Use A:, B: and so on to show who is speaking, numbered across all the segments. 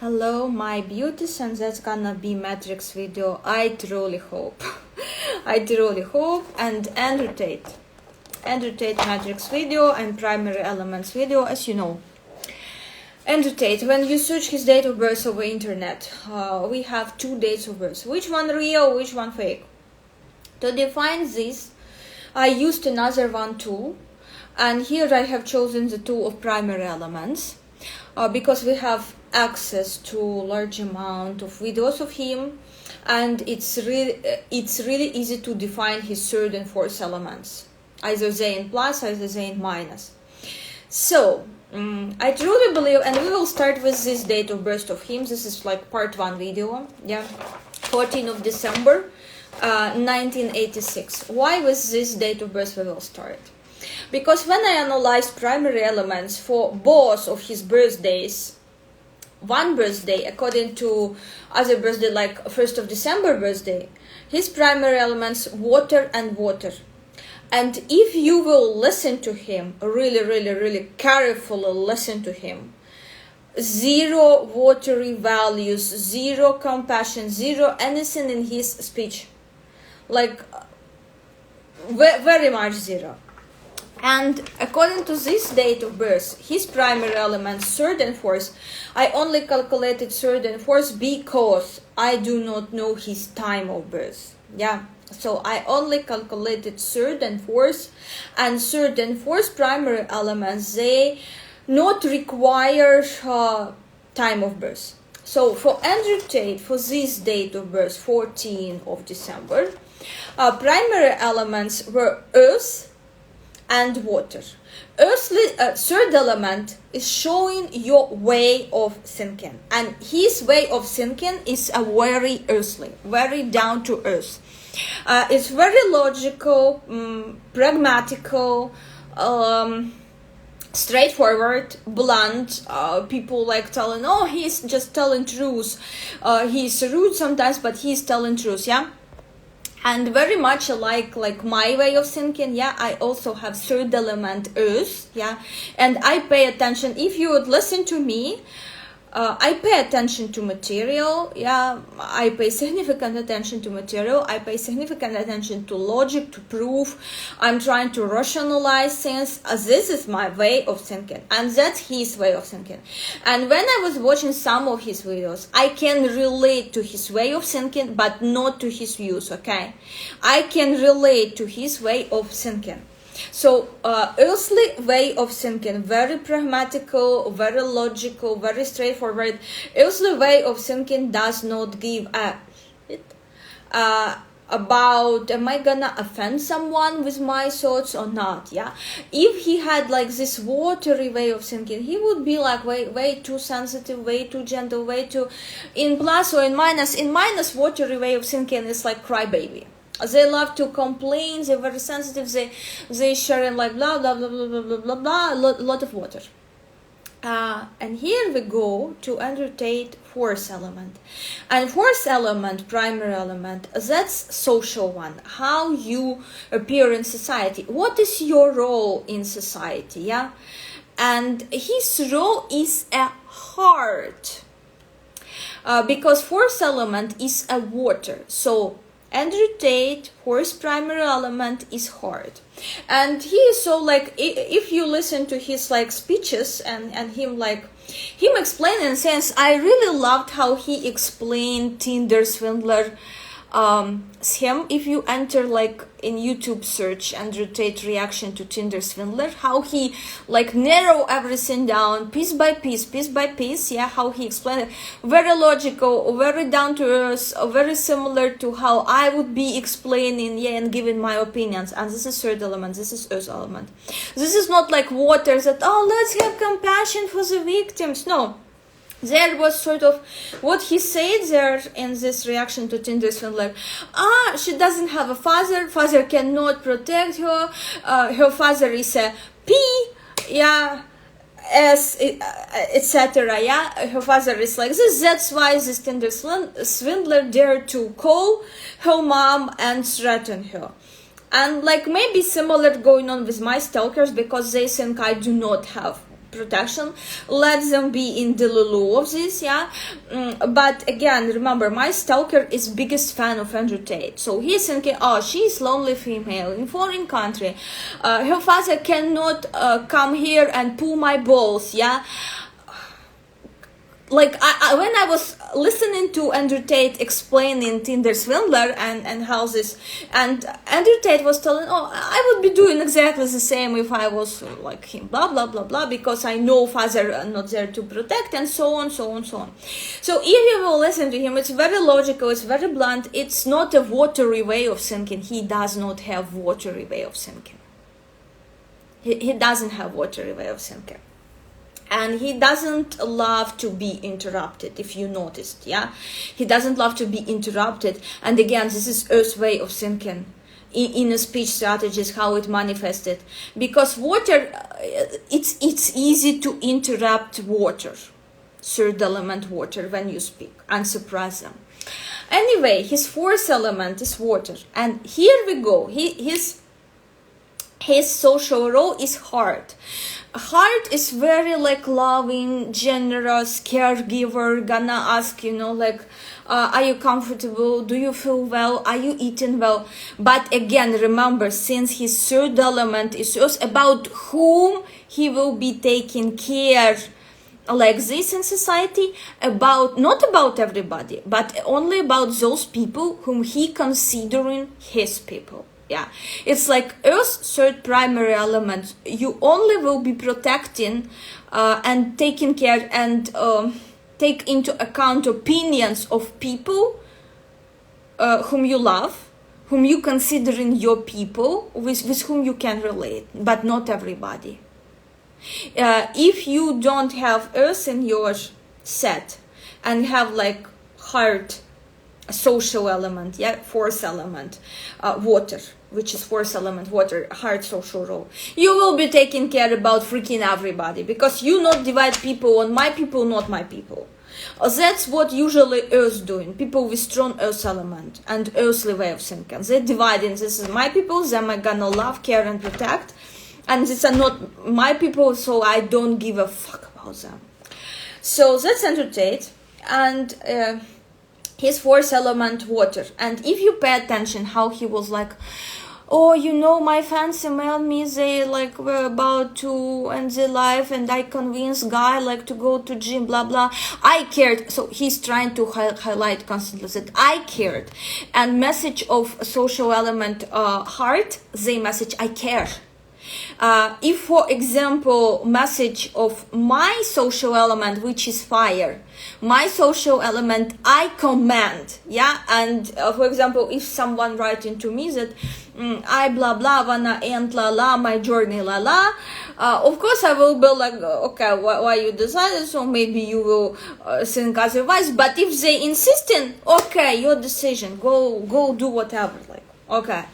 A: Hello my beauties, and that's gonna be Matrix video. I truly hope. I truly hope. And Andrew Tate Matrix video and primary elements video, as you know. Andrew Tate, when you search his date of birth over internet, we have two dates of birth. Which one real, which one fake? To define this, I used another one tool, and here I have chosen the tool of primary elements. Because we have access to large amount of videos of him, and it's really easy to define his third and fourth elements, either they in plus, either they in minus. So I truly believe, and we will start with this date of birth of him. This is like part one video, 14th of December 1986. Why with this date of birth we will start? Because when I analyzed primary elements for both of his birthdays, one birthday according to other birthday, like 1st of December birthday, his primary elements water and water. And if you will listen to him, really carefully listen to him, zero watery values, zero compassion, zero anything in his speech, like very much zero. And according to this date of birth, his primary elements, third and fourth, I only calculated third and fourth because I do not know his time of birth. So I only calculated third and fourth primary elements, they not require time of birth. So for Andrew Tate, for this date of birth, 14th of December, primary elements were earth and water. Earthly third element is showing your way of thinking, and his way of thinking is a very earthly, very down to earth. It's very logical, pragmatical, straightforward, blunt. People like telling, oh, he's just telling truth. He's rude sometimes, but he's telling truth, And very much like my way of thinking, I also have third element earth, and I pay attention. If you would listen to me, I pay attention to material, I pay significant attention to material, I pay significant attention to logic, to proof. I'm trying to rationalize things. This is my way of thinking, and that's his way of thinking. And when I was watching some of his videos, I can relate to his way of thinking, but not to his views, okay? I can relate to his way of thinking. So earthly way of thinking, very pragmatical, very logical, very straightforward. Earthly way of thinking does not give a shit about am I gonna offend someone with my thoughts or not. If he had like this watery way of thinking, he would be like way too sensitive, way too gentle, way too in plus or in minus. In minus, watery way of thinking is like crybaby. They love to complain, they're very sensitive, they sharing like blah blah blah blah blah blah blah, a lot of water. And here we go to Andrew Tate fourth element. And fourth element, primary element, that's social one. How you appear in society. What is your role in society, And his role is a heart. Because fourth element is a water. So Andrew Tate, fourth primary element is heart. And he is so like, if you listen to his like speeches and him explaining in sense, I really loved how he explained Tinder swindler scheme. If you enter like in YouTube search Andrew Tate reaction to Tinder swindler, how he like narrow everything down piece by piece, how he explained it. Very logical, very down to earth, very similar to how I would be explaining and giving my opinions. And this is third element, this is earth element. This is not like water that, oh, let's have compassion for the victims. No. There was sort of what he said there in this reaction to Tinder swindler. She doesn't have a father cannot protect her, her father is a P, S, etc. Her father is like this. That's why this Tinder swindler dared to call her mom and threaten her. And like maybe similar going on with my stalkers, because they think I do not have protection. Let them be in the lulu of this, yeah. But again, remember, my stalker is biggest fan of Andrew Tate. So he's thinking, oh, she's lonely female in foreign country. Her father cannot come here and pull my balls, yeah. Like when I was listening to Andrew Tate explaining Tinder swindler and how this, and Andrew Tate was telling, oh, I would be doing exactly the same if I was like him, blah blah blah blah, because I know father are not there to protect, and so on, so on, so on. So if you will listen to him, it's very logical, it's very blunt, it's not a watery way of thinking. He does not have watery way of thinking. He doesn't have watery way of thinking. And he doesn't love to be interrupted, if you noticed, yeah? He doesn't love to be interrupted. And again, this is Earth's way of thinking in a speech strategies, how it manifested. Because water, it's easy to interrupt water, third element water, when you speak and suppress them. Anyway, his fourth element is water. And here we go. His social role is heart. Heart is very like loving, generous, caregiver, gonna ask, like, are you comfortable? Do you feel well? Are you eating well? But again, remember, since his third element is just about whom he will be taking care like this in society, not about everybody, but only about those people whom he considering his people. Yeah, it's like Earth's third primary element. You only will be protecting and taking care and take into account opinions of people whom you love, whom you consider in your people, with whom you can relate, but not everybody. If you don't have Earth in your set and have like heart, social element, yeah, fourth element, water, which is fourth element, water, heart, social role, you will be taking care about freaking everybody, because you not divide people on my people, not my people. That's what usually Earth doing. People with strong Earth element and earthly way of thinking, they're dividing. This is my people, them I gonna love, care and protect, and these are not my people, so I don't give a fuck about them. So that's Andrew Tate. And his fourth element, water. And if you pay attention how he was like, oh, my fans emailed me, they like were about to end their life, and I convinced guy like to go to gym, blah blah. I cared. So he's trying to highlight constantly that I cared. And message of social element, heart, they message I care. If, for example, message of my social element, which is fire, my social element, I command, yeah, and for example, if someone writing to me that I blah blah wanna end la la my journey la la, of course I will be like, okay, why you decided, so maybe you will think otherwise. But if they insisting, okay, your decision, go do whatever, like, okay.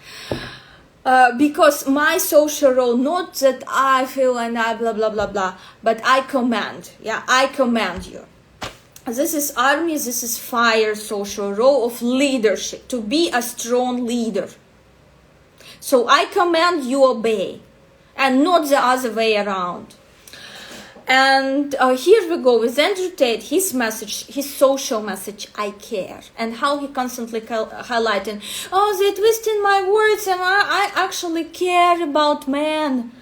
A: Because my social role, not that I feel and I blah blah blah blah, but I command, yeah, I command you. This is army, this is fire social role of leadership, to be a strong leader. So I command, you obey, and not the other way around. And here we go with Andrew Tate, his message, his social message, I care. And how he constantly highlighting, oh, they're twisting my words, and I actually care about men.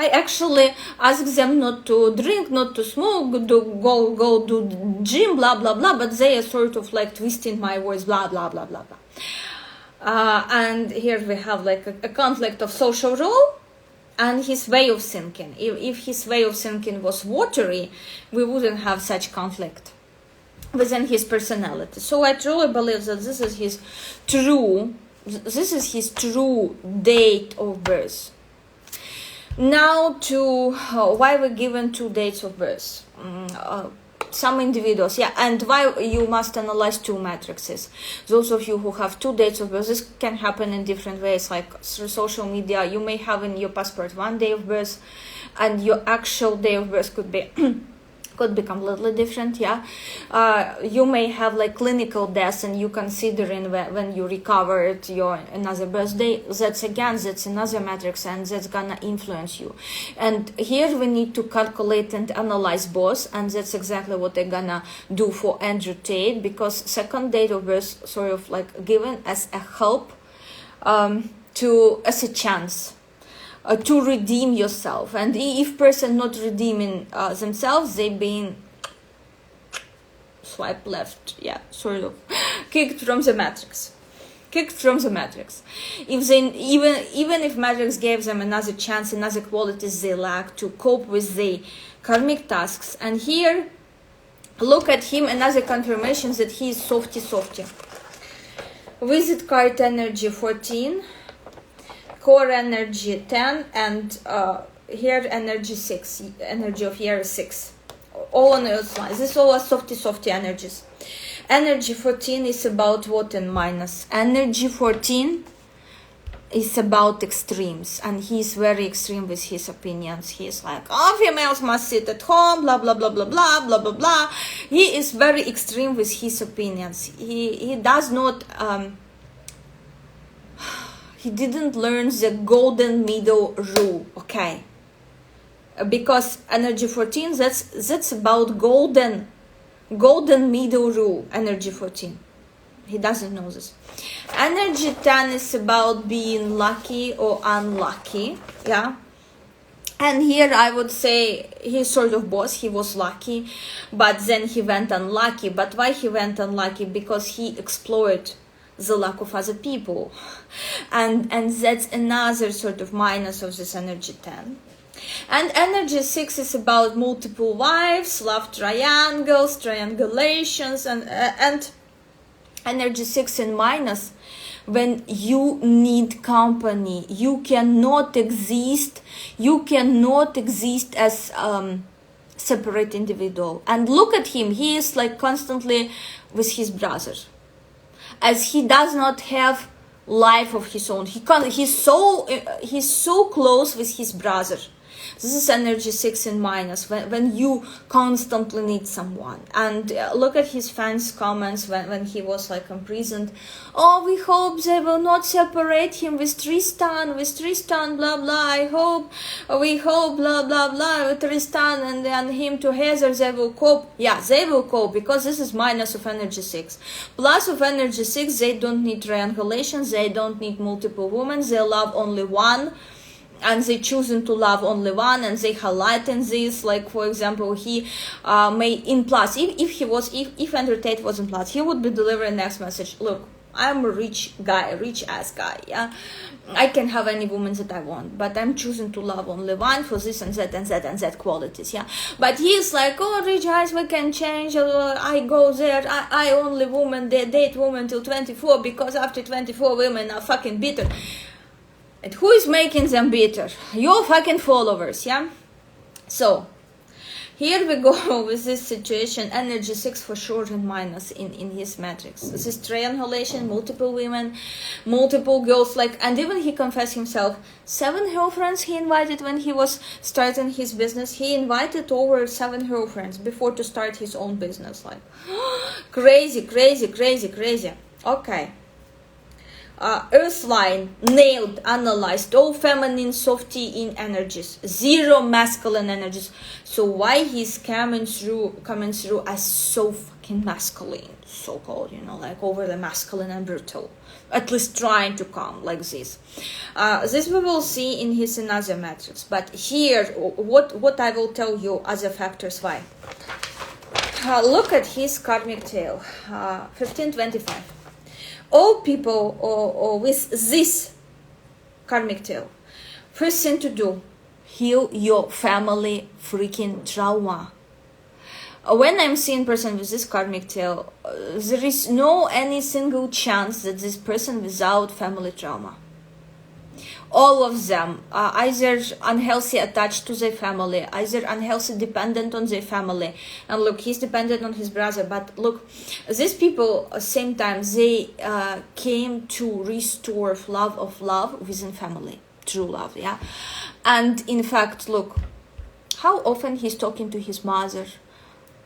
A: I actually ask them not to drink, not to smoke, go do gym, blah, blah, blah, but they are sort of like twisting my words, blah, blah, blah, blah, blah. And here we have like a conflict of social role and his way of thinking. If his way of thinking was watery, we wouldn't have such conflict within his personality. So I truly believe that this is his true date of birth. Now to why we're given 2 dates of birth. Some individuals, yeah, and why you must analyze 2 matrices. Those of you who have 2 dates of birth, this can happen in different ways, like through social media. You may have in your passport 1 day of birth, and your actual day of birth could be could be completely different. You may have like clinical deaths, and you considering when you recovered your another birthday. That's another matrix, and that's gonna influence you. And here we need to calculate and analyze both, and that's exactly what they're gonna do for Andrew Tate, because second date of birth sort of like given as a help, as a chance to redeem yourself. And if person not redeeming themselves, they being swipe left, sort of kicked from the matrix. If they even if matrix gave them another chance, another qualities they lack to cope with the karmic tasks. And here look at him, another confirmation that he is softy. Visit card energy 14, core energy 10, and here energy 6, energy of year 6. All on Earth lines. This all are softy energies. Energy 14 is about what in minus? Energy 14 is about extremes, and he's very extreme with his opinions. He's like, females must sit at home, blah blah blah blah blah blah blah blah. He is very extreme with his opinions. He does not he didn't learn the golden middle rule, okay? Because energy 14, that's about golden middle rule. Energy 14, he doesn't know this. Energy 10 is about being lucky or unlucky, and here I would say he's sort of both. He was lucky, but then he went unlucky. But why he went unlucky? Because he exploited the luck of other people, and that's another sort of minus of this energy 10. And energy 6 is about multiple wives, love triangles, triangulations, and energy 6 in minus, when you need company. You cannot exist as separate individual. And look at him, he is like constantly with his brother, as he does not have life of his own. He's so close with his brother. This is energy 6 in minus, when you constantly need someone. And look at his fans' comments when he was like imprisoned. Oh, we hope they will not separate him with Tristan, blah blah. We hope, blah blah blah, with Tristan and him together, they will cope. Yeah, they will cope, because this is minus of energy 6. Plus of energy 6, they don't need triangulation, they don't need multiple women, they love only one. And they choosing to love only one, and they highlighting this. Like, for example, he may in plus, if Andrew Tate was in plus, he would be delivering next message. Look, I'm a rich ass guy, I can have any woman that I want, but I'm choosing to love only one for this and that qualities, But he's like, oh, rich ass, we can change. I go there. I only date women till 24, because after 24 women are fucking bitter. And who is making them bitter? Your fucking followers, So, here we go with this situation. Energy 6 for sure in minus in his matrix. This is triangulation, multiple women, multiple girls, and even he confessed himself, 7 girlfriends he invited when he was starting his business. He invited over 7 girlfriends before to start his own business. Crazy. Okay. Earth line, nailed, analyzed, all feminine, softy in energies, 0 masculine energies. So why he's coming through as so fucking masculine, so-called, overly masculine and brutal, at least trying to come like this. This we will see in his another matrix. But here, what I will tell you other factors why. Look at his karmic tail, 1525. All people or with this karmic tail, first thing to do, heal your family freaking trauma. When I'm seeing person with this karmic tail, there is no any single chance that this person without family trauma. All of them are either unhealthy attached to their family, either unhealthy dependent on their family. And look, he's dependent on his brother, but look, these people same time they came to restore love within family, true love, And in fact, look how often he's talking to his mother,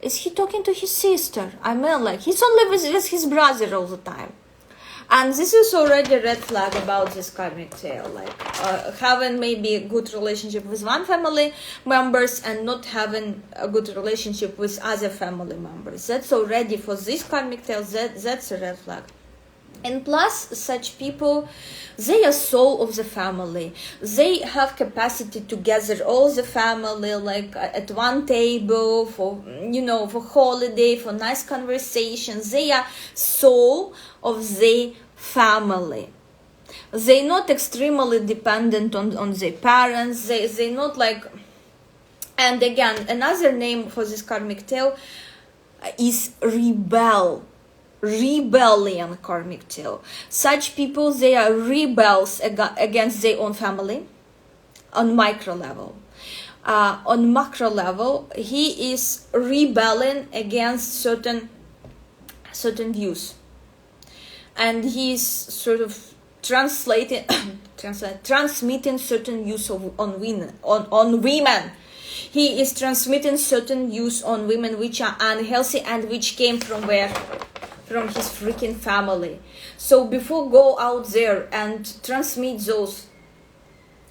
A: Is he talking to his sister? I mean, like, he's only with his brother all the time. And this is already a red flag about this karmic tale, like having maybe a good relationship with one family members and not having a good relationship with other family members. That's already, for this karmic tale, that's a red flag. And plus, such people, they are soul of the family. They have capacity to gather all the family, like at one table for, for holiday, for nice conversations. They are soul of the family. They're not extremely dependent on their parents. They're not like... And again, another name for this karmic tale is rebellion karmic tale. Such people, they are rebels against their own family on micro level. On macro level, he is rebelling against certain views, and he's sort of transmitting certain views on women. He is transmitting certain views on women which are unhealthy and which came from where? From his freaking family. So before go out there and transmit those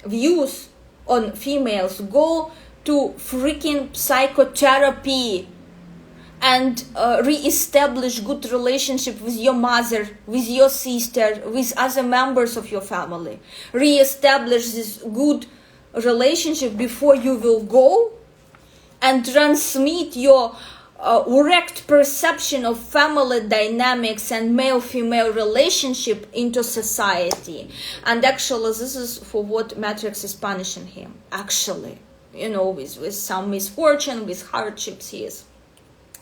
A: views on females, go to freaking psychotherapy and re-establish good relationship with your mother, with your sister, with other members of your family. Re-establish this good relationship before you will go and transmit your correct perception of family dynamics and male-female relationship into society. And actually, this is for what Matrix is punishing him. Actually, with some misfortune, with hardships he is.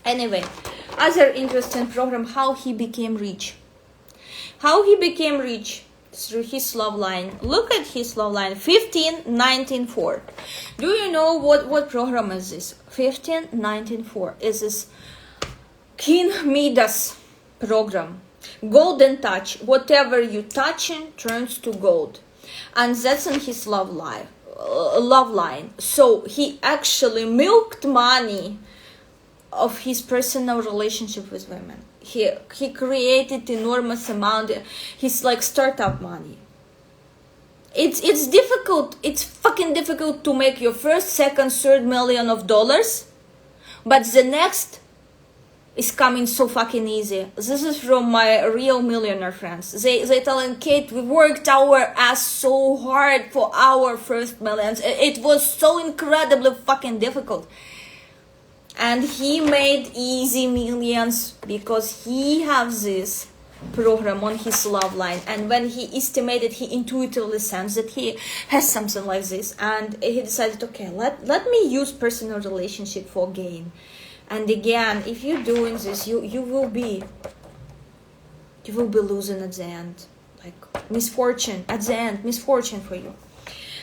A: Anyway, other interesting program, how he became rich. How he became rich? Through his love line. Look at his love line, 15-19-4. Do you know what program is this? 15-19-4 is this King Midas program. Golden touch. Whatever you touching turns to gold. And that's in his love line. So he actually milked money of his personal relationship with women. He created enormous amount. He's like startup money. It's difficult. It's fucking difficult to make your first, second, third million of dollars, but the next is coming so fucking easy. This is from my real millionaire friends. They telling Kate, we worked our ass so hard for our first millions. It was so incredibly fucking difficult. And he made easy millions because he has this program on his love line. And when he estimated, he intuitively sensed that he has something like this. And he decided, okay, let me use personal relationship for gain. And again, if you're doing this, you will be losing at the end. Like misfortune at the end, misfortune for you.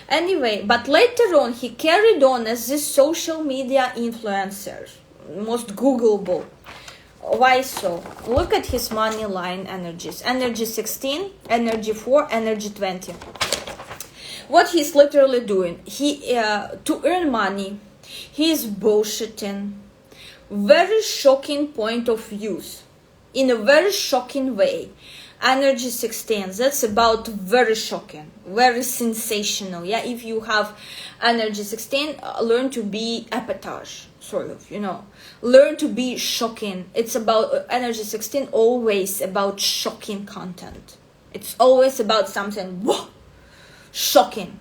A: Anyway, but later on, he carried on as this social media influencer, most Googleable. Why so? Look at his money line energies. Energy 16, energy 4, energy 20. What he's literally doing, to earn money, he's bullshitting. Very shocking point of views. In a very shocking way. Energy 16, that's about very shocking, very sensational. Yeah, if you have energy 16, learn to be epitage, sort of, learn to be shocking. It's about energy 16, always about shocking content. It's always about something shocking.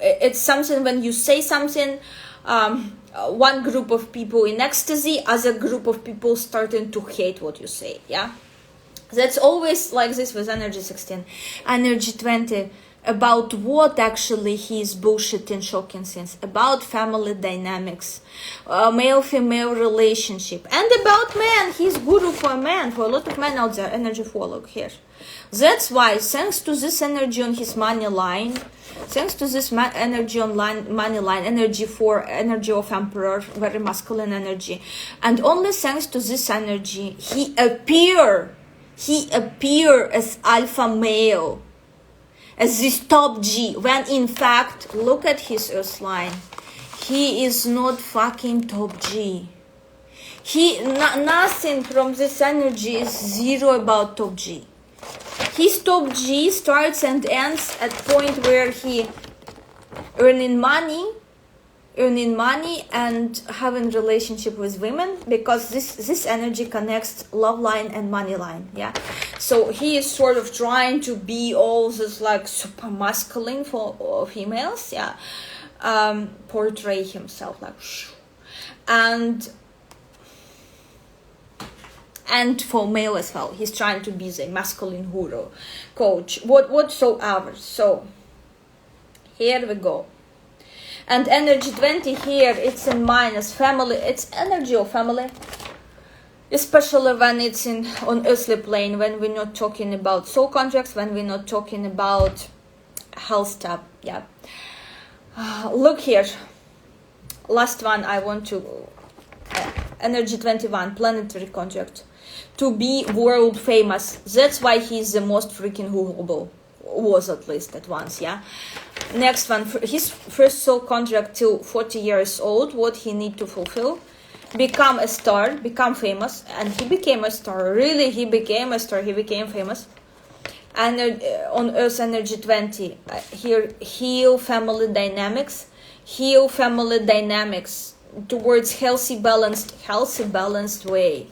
A: It's something when you say something, one group of people in ecstasy, other group of people starting to hate what you say. Yeah. That's always like this with energy 16. Energy 20, about what actually he is bullshitting, shocking things. About family dynamics, male-female relationship. And about men, he's guru for men, for a lot of men out there. Energy 4, look here. That's why, thanks to this energy on his money line, thanks to this energy on money line, energy 4, energy of emperor, very masculine energy. And only thanks to this energy, he appeared as alpha male, as this top G, when in fact, look at his earth line. he is not fucking top G. Nothing from this energy is zero about top G. His top G starts and ends at point where he earning money and having relationship with women, because this energy connects love line and money line. Yeah, so he is sort of trying to be all this like super masculine for females. Yeah, portray himself like, and for male as well, he's trying to be the masculine guru, coach, whatsoever. So here we go. And energy 20 here, it's in minus family. It's energy of family, especially when it's on earthly plane, when we're not talking about soul contracts, when we're not talking about health stuff. Yeah. Look here. Last one I want to... energy 21, planetary contract. To be world famous. That's why he's the most freaking Googleable. Was at least at once. Yeah. Next one, his first soul contract till 40 years old, what he need to fulfill: become a star, become famous. And he became a star. Really, he became a star. He became famous. And on Earth energy 20, here, heal family dynamics towards healthy balanced way.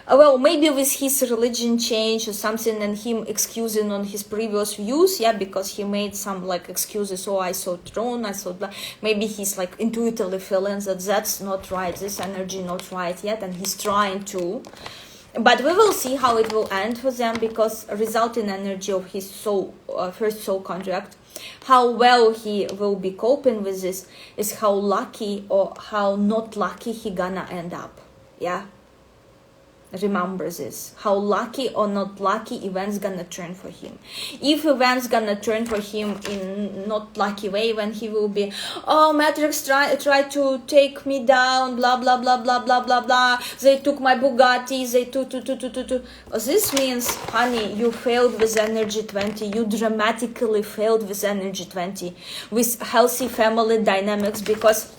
A: Well, maybe with his religion change or something, and him excusing on his previous views, yeah, because he made some like excuses. Oh, I thought wrong, I thought blah. Maybe he's like intuitively feeling that that's not right, this energy not right yet, and he's trying to. But we will see how it will end for them, because resulting energy of his soul, first soul contract, how well he will be coping with this is how lucky or how not lucky he gonna end up. Yeah. Remember this, how lucky or not lucky events gonna turn for him. If events gonna turn for him in not lucky way, when he will be, oh, Matrix try to take me down, blah blah blah blah blah blah blah, they took my Bugatti, they took. This means, honey, you failed with energy 20, you dramatically failed with energy 20, with healthy family dynamics, because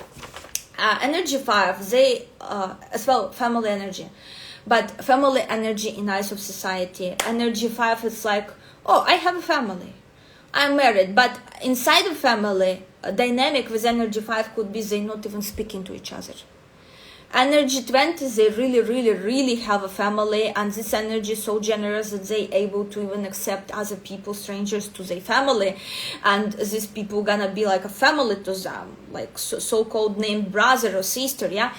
A: energy 5, they as well family energy. But family energy in eyes of society, energy 5 is like, oh, I have a family, I'm married. But inside of family, a dynamic with energy 5 could be they not even speaking to each other. Energy 20, they really have a family, and this energy is so generous that they able to even accept other people, strangers to their family, and these people gonna be like a family to them, like so-called named brother or sister. Yeah.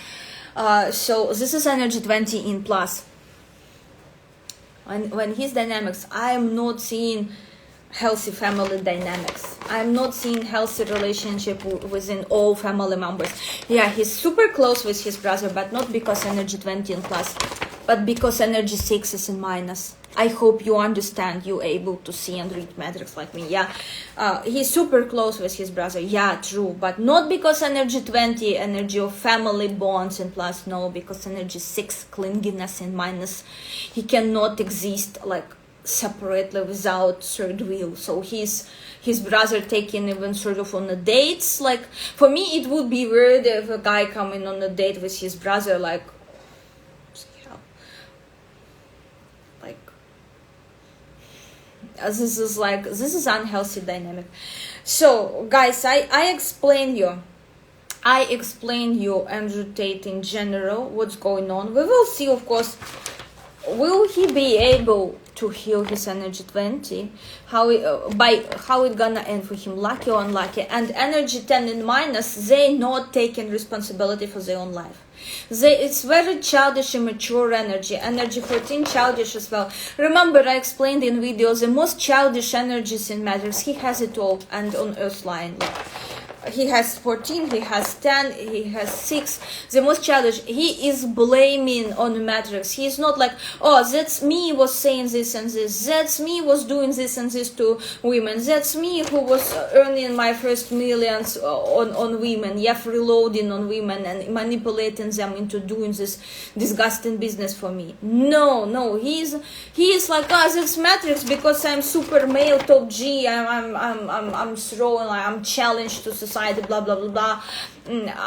A: So this is energy 20 in plus. When his dynamics, I am not seeing healthy family dynamics. I'm not seeing healthy relationship within all family members. Yeah, he's super close with his brother, but not because energy 20 in plus, but because energy 6 is in minus. I hope you understand, you able to see and read matrix like me. Yeah, he's super close with his brother. Yeah, true, but not because energy 20, energy of family bonds in plus. No, because energy 6, clinginess in minus. He cannot exist like separately without third wheel. So his brother taking even sort of on the dates. Like for me, it would be weird if a guy coming on a date with his brother, like. This is unhealthy dynamic. So guys, I explain you Andrew Tate in general, what's going on. We will see, of course, will he be able to heal his energy 20, how it gonna end for him, lucky or unlucky. And energy 10 in minus, they not taking responsibility for their own life. It's very childish, immature energy. Energy 14, childish as well. Remember, I explained in videos the most childish energies in matters. He has it all, and on Earth line. He has 14, he has 10, he has 6. The most childish, he is blaming on the matrix. He is not like, oh, that's me was saying this and this, that's me was doing this and this to women, that's me who was earning my first millions on women, yeah, freeloading on women and manipulating them into doing this disgusting business for me. No, he is like, oh, that's matrix because I'm super male, top G, I'm throwing, I'm challenged to society. society, blah blah blah blah.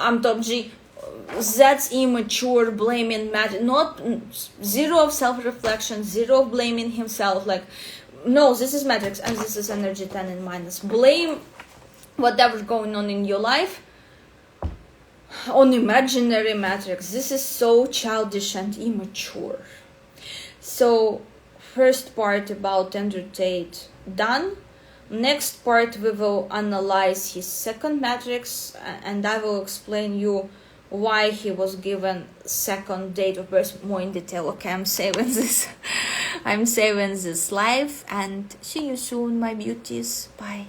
A: I'm top G. That's immature blaming matter. Not zero of self-reflection, zero of blaming himself. Like, no, this is matrix and this is energy 10 in minus. Blame whatever's going on in your life on imaginary matrix. This is so childish and immature. So first part about Andrew Tate done. Next part we will analyze his second matrix, and I will explain you why he was given second date of birth more in detail. Okay, I'm saving this. I'm saving this live, and see you soon, my beauties. Bye.